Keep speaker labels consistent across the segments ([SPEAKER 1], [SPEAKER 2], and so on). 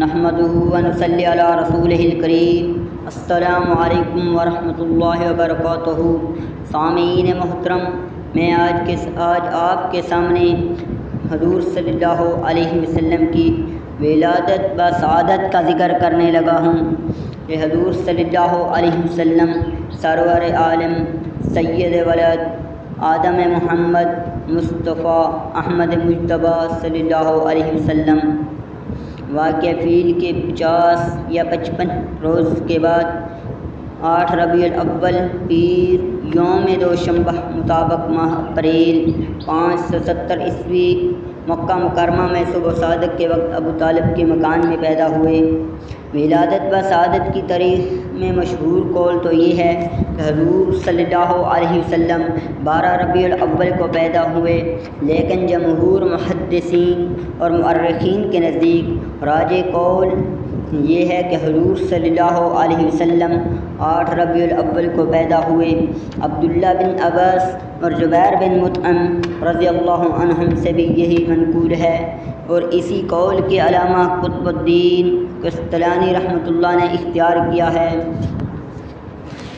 [SPEAKER 1] نحمده ونصلی علی رسولہ الکریم۔ السلام علیکم ورحمۃ اللہ وبرکاتہ۔ سامعین محترم، میں آج آپ کے سامنے حضور صلی اللہ علیہ وسلم کی ولادت و سعادت کا ذکر کرنے لگا ہوں کہ حضور صلی اللہ علیہ وسلم سرور عالم سید ولد آدم محمد مصطفیٰ احمد مجتبیٰ صلی اللہ علیہ وسلم واقع فیل کے 50 یا 55 روز کے بعد 8 ربیع الاول پیر یوم دوشنبہ مطابق ماہ اپریل 570 عیسوی مکہ مکرمہ میں صبح صادق کے وقت ابو طالب کے مکان میں پیدا ہوئے۔ ولادت و سعادت کی تاریخ میں مشہور قول تو یہ ہے کہ حضور صلی اللہ علیہ وسلم 12 ربیع الاول کو پیدا ہوئے، لیکن جمہور محدثین اور مؤرخین کے نزدیک راجح قول یہ ہے کہ حضور صلی اللہ علیہ وسلم 8 ربیع الاول کو پیدا ہوئے۔ عبداللہ بن عباس اور جبیر بن مطعم رضی اللہ عنہم سے بھی یہی منقول ہے، اور اسی قول کے علامہ قطب الدین قسطلانی رحمۃ اللہ نے اختیار کیا ہے۔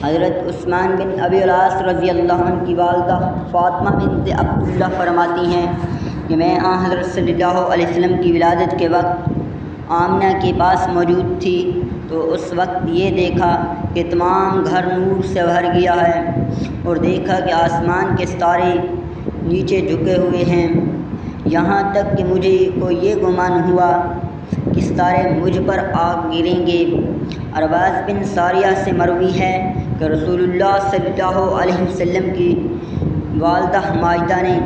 [SPEAKER 1] حضرت عثمان بن ابی العاص رضی اللہ عنہ کی والدہ فاطمہ بنت عبداللہ فرماتی ہیں کہ میں حضرت صلی اللہ علیہ وسلم کی ولادت کے وقت آمنہ کے پاس موجود تھی، تو اس وقت یہ دیکھا کہ تمام گھر نور سے بھر گیا ہے، اور دیکھا کہ آسمان کے ستارے نیچے جھکے ہوئے ہیں، یہاں تک کہ مجھے کو یہ گمان ہوا کہ ستارے مجھ پر آ گریں گے۔ ارباز بن ساریہ سے مروی ہے کہ رسول اللہ صلی اللہ علیہ وسلم کی والدہ ماجدہ نے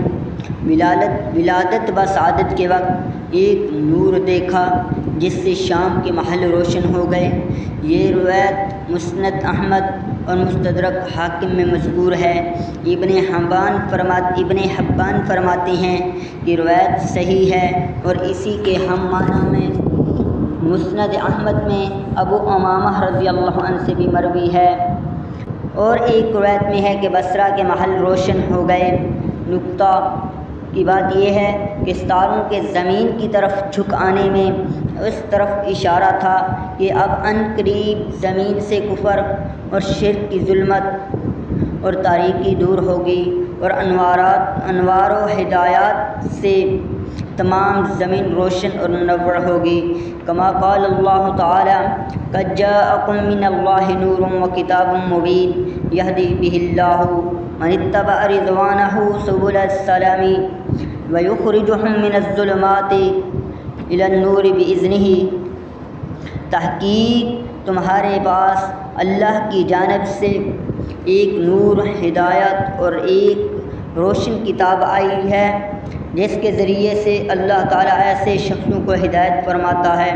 [SPEAKER 1] ولادت و سعادت کے وقت ایک نور دیکھا جس سے شام کے محل روشن ہو گئے۔ یہ روایت مسند احمد اور مستدرک حاکم میں مذکور ہے۔ ابن حبان فرماتے ہیں کہ روایت صحیح ہے، اور اسی کے ہم معنی میں مسند احمد میں ابو امامہ رضی اللہ عنہ سے بھی مروی ہے، اور ایک روایت میں ہے کہ بصرہ کے محل روشن ہو گئے۔ نقطہ کی بات یہ ہے کہ ستاروں کے زمین کی طرف جھک آنے میں اس طرف اشارہ تھا کہ اب ان قریب زمین سے کفر اور شرک کی ظلمت اور تاریکی دور ہوگی، اور انوار و ہدایات سے تمام زمین روشن اور منور ہوگی۔ کما قال اللہ تعالی قد جاءکم من اللہ نور و کتاب مبین یہدی بہ اللہ من اتبع رضوانہ سبل السلام ویخرجہم من الظلمات الی النور بإذنہ۔ تحقیق تمہارے پاس اللہ کی جانب سے ایک نور، ہدایت اور ایک روشن کتاب آئی ہے، جس کے ذریعے سے اللہ تعالیٰ ایسے شخصوں کو ہدایت فرماتا ہے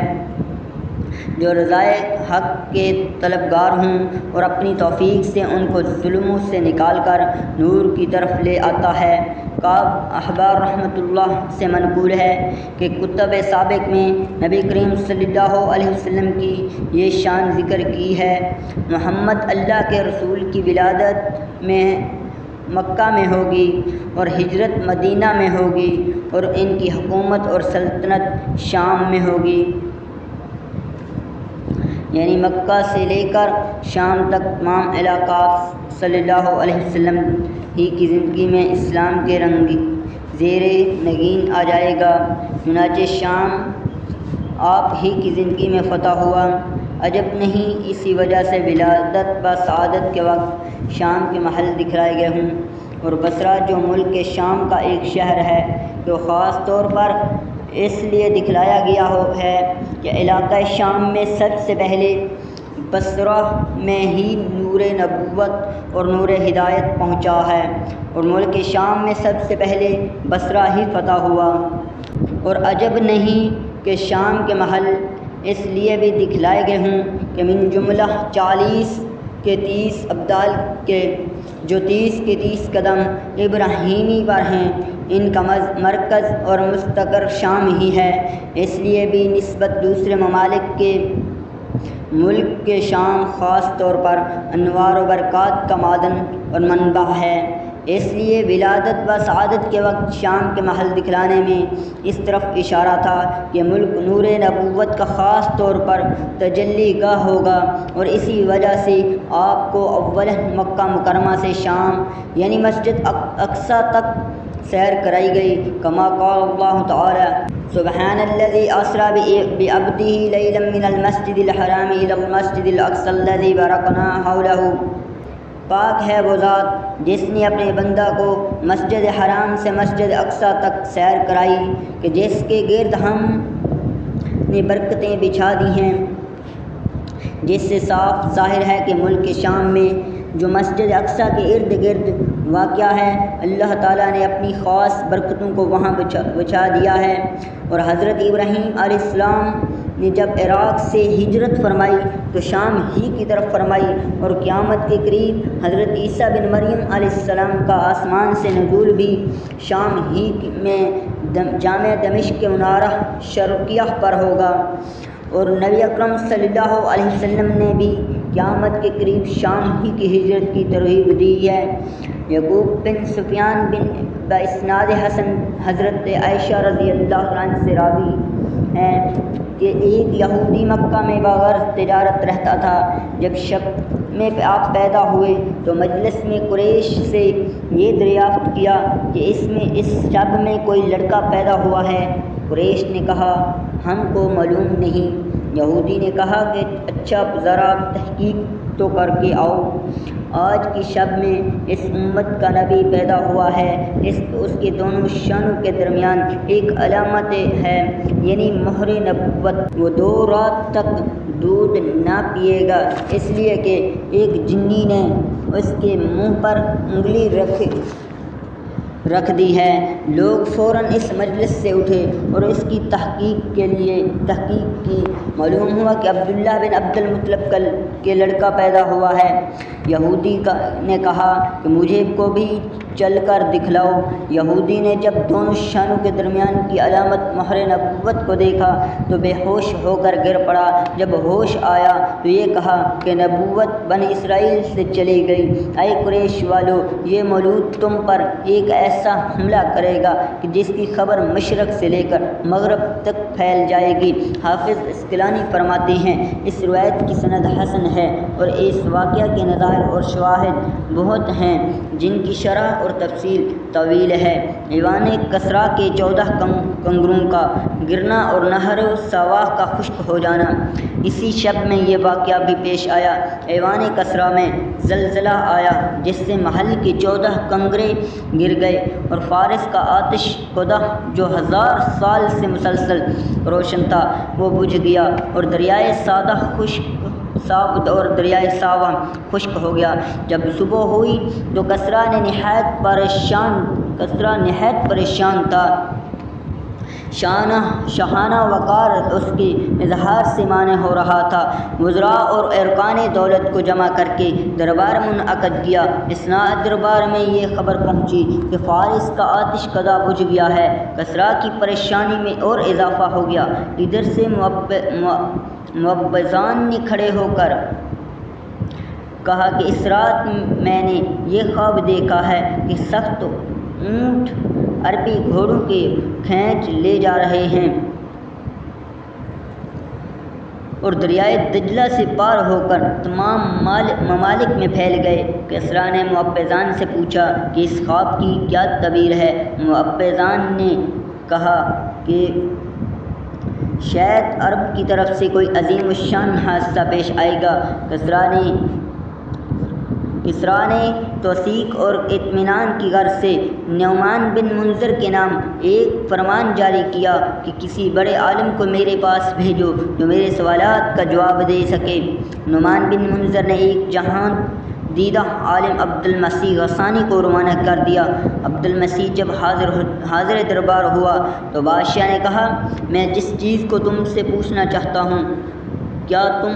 [SPEAKER 1] جو رضائے حق کے طلبگار ہوں، اور اپنی توفیق سے ان کو ظلموں سے نکال کر نور کی طرف لے آتا ہے۔ کعب احبار رحمۃ اللہ سے منقول ہے کہ کتب سابق میں نبی کریم صلی اللہ علیہ وسلم کی یہ شان ذکر کی ہے: محمد اللہ کے رسول کی ولادت میں مکہ میں ہوگی، اور ہجرت مدینہ میں ہوگی، اور ان کی حکومت اور سلطنت شام میں ہوگی۔ یعنی مکہ سے لے کر شام تک تمام علاقات صلی اللہ علیہ وسلم ہی کی زندگی میں اسلام کے رنگ زیر نگین آ جائے گا۔ چنانچہ شام آپ ہی کی زندگی میں فتح ہوا۔ عجب نہیں اسی وجہ سے ولادت و سعادت کے وقت شام کے محل دکھلائے گئے ہوں، اور بصرہ جو ملک کے شام کا ایک شہر ہے تو خاص طور پر اس لیے دکھلایا گیا ہے کہ علاقہ شام میں سب سے پہلے بصرہ میں ہی نور نبوت اور نور ہدایت پہنچا ہے، اور ملک شام میں سب سے پہلے بصرہ ہی فتح ہوا۔ اور عجب نہیں کہ شام کے محل اس لیے بھی دکھلائے گئے ہوں کہ من جملہ 40 کے 30 ابدال کے جو 30 کے 30 قدم ابراہیمی پر ہیں، ان کا مرکز اور مستقر شام ہی ہے، اس لیے بھی نسبت دوسرے ممالک کے ملک کے شام خاص طور پر انوار و برکات کا معدن اور منبع ہے۔ اس لیے ولادت و سعادت کے وقت شام کے محل دکھلانے میں اس طرف اشارہ تھا کہ ملک نور نبوت کا خاص طور پر تجلی گاہ ہوگا، اور اسی وجہ سے آپ کو اولا مکہ مکرمہ سے شام یعنی مسجد اقصی تک سیر کرائی گئی، کما قال اللہ تعالی سبحان الذي اسرى بعبده ليلا من المسجد الحرام الى المسجد الاقصى الذي باركنا حوله۔ پاک ہے وہ ذات جس نے اپنے بندہ کو مسجد حرام سے مسجد اقصی تک سیر کرائی کہ جس کے گرد ہم نے برکتیں بچھا دی ہیں، جس سے صاف ظاہر ہے کہ ملک شام میں جو مسجد اقصی کے ارد گرد واقع ہے، اللہ تعالیٰ نے اپنی خاص برکتوں کو وہاں بچھا دیا ہے۔ اور حضرت ابراہیم علیہ السلام نے جب عراق سے ہجرت فرمائی تو شام ہی کی طرف فرمائی، اور قیامت کے قریب حضرت عیسیٰ بن مریم علیہ السلام کا آسمان سے نزول بھی شام ہی میں جامع دمشق کے منارہ شرقیہ پر ہوگا۔ اور نبی اکرم صلی اللہ علیہ وسلم نے بھی قیامت کے قریب شام ہی کی ہجرت کی ترغیب دی ہے۔ یعقوب بن سفیان بن باسناد حسن حضرت عائشہ رضی اللہ عنہ سے راوی ہیں کہ ایک یہودی مکہ میں بغرض تجارت رہتا تھا۔ جب شب میں آپ پیدا ہوئے تو مجلس میں قریش سے یہ دریافت کیا کہ اس شب میں کوئی لڑکا پیدا ہوا ہے۔ قریش نے کہا ہم کو معلوم نہیں۔ یہودی نے کہا کہ اچھا ذرا تحقیق تو کر کے آؤ، آج کی شب میں اس امت کا نبی پیدا ہوا ہے، اس کے دونوں شانوں کے درمیان ایک علامت ہے یعنی مہر نبوت، وہ 2 رات تک دودھ نہ پیے گا، اس لیے کہ ایک جنی نے اس کے منہ پر انگلی رکھ دی ہے۔ لوگ فوراً اس مجلس سے اٹھے اور اس کی تحقیق کی۔ معلوم ہوا کہ عبداللہ بن عبد المطلب کے لڑکا پیدا ہوا ہے۔ یہودی نے کہا کہ مجھے کو بھی چل کر دکھلاؤ۔ یہودی نے جب دونوں شانوں کے درمیان کی علامت مہر نبوت کو دیکھا تو بے ہوش ہو کر گر پڑا۔ جب ہوش آیا تو یہ کہا کہ نبوت بنی اسرائیل سے چلی گئی۔ اے قریش والو، یہ مولود تم پر ایک ایسا حملہ کرے گا کہ جس کی خبر مشرق سے لے کر مغرب تک پھیل جائے گی۔ حافظ اسقلانی فرماتے ہیں اس روایت کی سند حسن ہے، اور اس واقعہ کے نظائر اور شواہد بہت ہیں جن کی شرح اور تفصیل طویل ہے۔ ایوان کسریٰ کے 14 کنگروں کا گرنا اور نہر سواخ کا خشک ہو جانا، اسی شب میں یہ واقعہ بھی پیش آیا۔ ایوان کسریٰ میں زلزلہ آیا جس سے محل کے 14 کنگرے گر گئے، اور فارس کا آتش کدہ جو 1000 سال سے مسلسل روشن تھا وہ بجھ گیا، اور دریائے ساوا خشک ہو گیا۔ جب صبح ہوئی تو کسریٰ نہایت پریشان تھا۔ شاہانہ وقار اس کے اظہار سے مانع ہو رہا تھا۔ وزراء اور ارکان دولت کو جمع کر کے دربار منعقد کیا۔ اثناء دربار میں یہ خبر پہنچی کہ فارس کا آتش کدہ بجھ گیا ہے۔ کسریٰ کی پریشانی میں اور اضافہ ہو گیا۔ ادھر سے موبزان نے کھڑے ہو کر کہا کہ اس رات میں نے یہ خواب دیکھا ہے کہ سخت اونٹ عربی گھوڑوں کے کھینچ لے جا رہے ہیں اور دریائے دجلہ سے پار ہو کر تمام ممالک میں پھیل گئے۔ کسریٰ نے موبزان سے پوچھا کہ اس خواب کی کیا تعبیر ہے؟ موبزان نے کہا کہ شاید عرب کی طرف سے کوئی عظیم الشان حادثہ پیش آئے گا۔ کسریٰ نے توثیق اور اطمینان کی غرض سے نعمان بن منذر کے نام ایک فرمان جاری کیا کہ کسی بڑے عالم کو میرے پاس بھیجو جو میرے سوالات کا جواب دے سکے۔ نعمان بن منذر نے ایک جہان دیدہ عالم عبد المسیح غسانی کو روانہ کر دیا۔ عبد المسیح جب حاضر دربار ہوا تو بادشاہ نے کہا میں جس چیز کو تم سے پوچھنا چاہتا ہوں کیا تم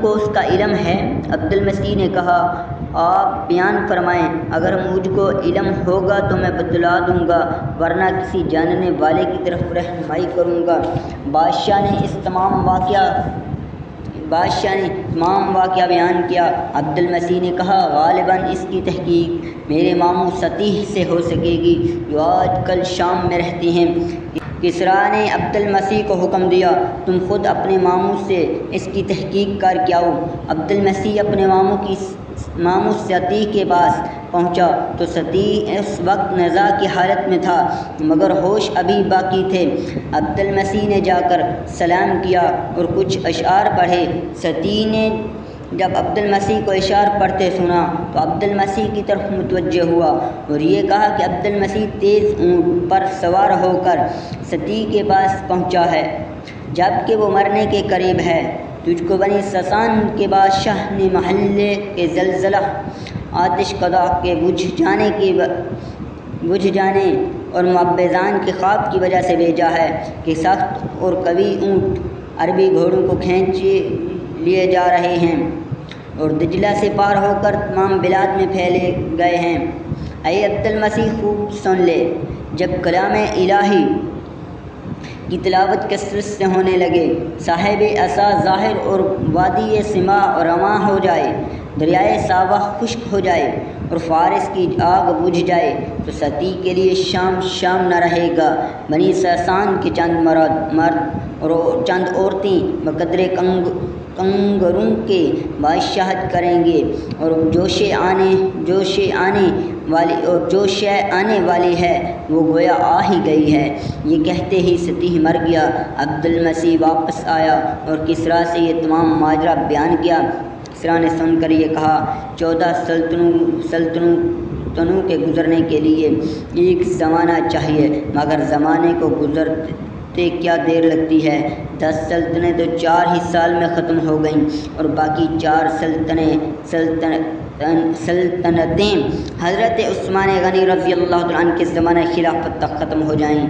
[SPEAKER 1] کو اس کا علم ہے؟ عبد المسیح نے کہا آپ بیان فرمائیں، اگر مجھ کو علم ہوگا تو میں بتلا دوں گا، ورنہ کسی جاننے والے کی طرف رہنمائی کروں گا۔ بادشاہ نے اس تمام بادشاہ نے تمام واقعہ بیان کیا۔ عبد المسیح نے کہا غالباً اس کی تحقیق میرے ماموں سطیح سے ہو سکے گی جو آج کل شام میں رہتے ہیں۔ کسریٰ نے عبد المسیح کو حکم دیا تم خود اپنے ماموں سے اس کی تحقیق کر کے آؤ۔ عبد المسیح اپنے ماموں سطیح کے پاس پہنچا تو سطیح اس وقت نزاع کی حالت میں تھا مگر ہوش ابھی باقی تھے۔ عبد المسیح نے جا کر سلام کیا اور کچھ اشعار پڑھے۔ سطیح نے جب عبد المسیح کو اشعار پڑھتے سنا تو عبد المسیح کی طرف متوجہ ہوا اور یہ کہا کہ عبد المسیح تیز اونٹ پر سوار ہو کر سطیح کے پاس پہنچا ہے جب کہ وہ مرنے کے قریب ہے۔ تجھ کو بنی ساسان کے بادشاہ نے محلے کے زلزلہ آتش قدا کے بجھ جانے اور معبدان کے خواب کی وجہ سے بھیجا ہے کہ سخت اور قوی اونٹ عربی گھوڑوں کو کھینچ لیے جا رہے ہیں اور دجلہ سے پار ہو کر تمام بلاد میں پھیلے گئے ہیں۔ اے عبد المسیح خوب سن لے، جب کلام الہی کی تلاوت کثرت سے ہونے لگے، صاحب عصا ظاہر اور وادی سما رواں ہو جائے، دریائے ساوا خشک ہو جائے اور فارس کی آگ بجھ جائے تو سطیح کے لیے شام نہ رہے گا۔ بنی ساسان کے چند مرد اور چند عورتیں بقدر کنگروں کے بادشاہت کریں گے اور جو شے آنے والی ہے وہ گویا آ ہی گئی ہے۔ یہ کہتے ہی سطیح مر گیا۔ عبد المسیح واپس آیا اور کسریٰ سے یہ تمام ماجرا بیان کیا۔ کسریٰ نے سن کر یہ کہا 14 سلطنتوں کے گزرنے کے لیے ایک زمانہ چاہیے مگر زمانے کو گزرتے کیا دیر لگتی ہے۔ 10 سلطنتیں تو 4 ہی سال میں ختم ہو گئیں اور باقی 4 سلطنتیں حضرت عثمان غنی رضی اللہ عنہ کے زمانہ خلافت تک ختم ہو جائیں۔